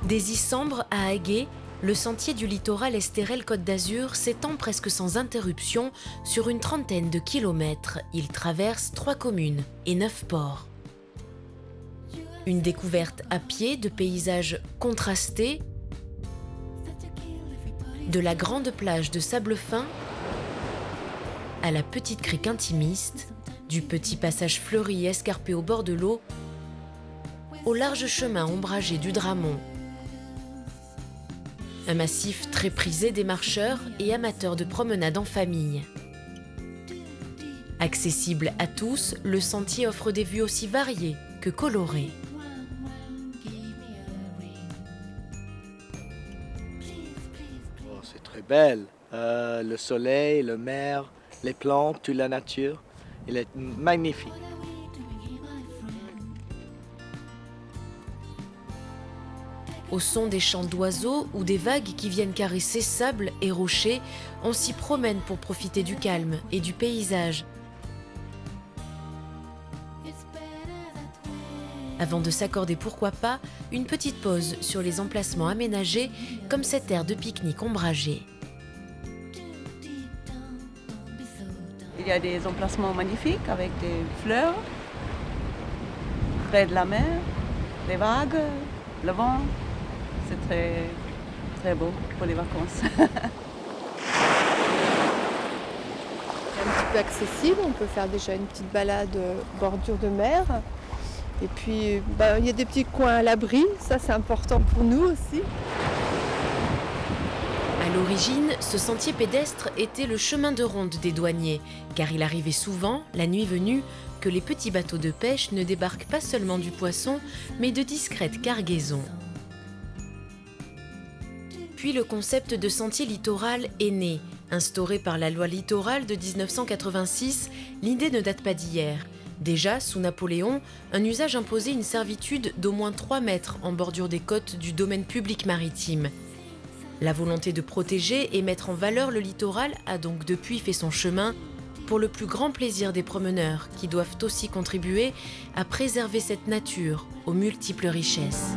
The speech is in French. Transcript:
Des Issambres à Aguet, le sentier du littoral Estérel-Côte d'Azur s'étend presque sans interruption sur une trentaine de kilomètres. Il traverse 3 communes et 9 ports. Une découverte à pied de paysages contrastés, de la grande plage de sable fin à la petite crique intimiste, du petit passage fleuri escarpé au bord de l'eau, au large chemin ombragé du Dramont. Un massif très prisé des marcheurs et amateurs de promenades en famille. Accessible à tous, le sentier offre des vues aussi variées que colorées. Oh, c'est très belle. Le soleil, la mer, les plantes, toute la nature. Il est magnifique. Au son des chants d'oiseaux ou des vagues qui viennent caresser sable et rochers, on s'y promène pour profiter du calme et du paysage. Avant de s'accorder pourquoi pas une petite pause sur les emplacements aménagés comme cette aire de pique-nique ombragée. Il y a des emplacements magnifiques avec des fleurs, près de la mer, les vagues, le vent. C'est très, très beau pour les vacances. Un petit peu accessible, on peut faire déjà une petite balade bordure de mer. Et puis, il y a des petits coins à l'abri, ça c'est important pour nous aussi. À l'origine, ce sentier pédestre était le chemin de ronde des douaniers, car il arrivait souvent, la nuit venue, que les petits bateaux de pêche ne débarquent pas seulement du poisson, mais de discrètes cargaisons. Puis le concept de sentier littoral est né. Instauré par la loi littorale de 1986, l'idée ne date pas d'hier. Déjà, sous Napoléon, un usage imposait une servitude d'au moins 3 mètres en bordure des côtes du domaine public maritime. La volonté de protéger et mettre en valeur le littoral a donc depuis fait son chemin pour le plus grand plaisir des promeneurs qui doivent aussi contribuer à préserver cette nature aux multiples richesses.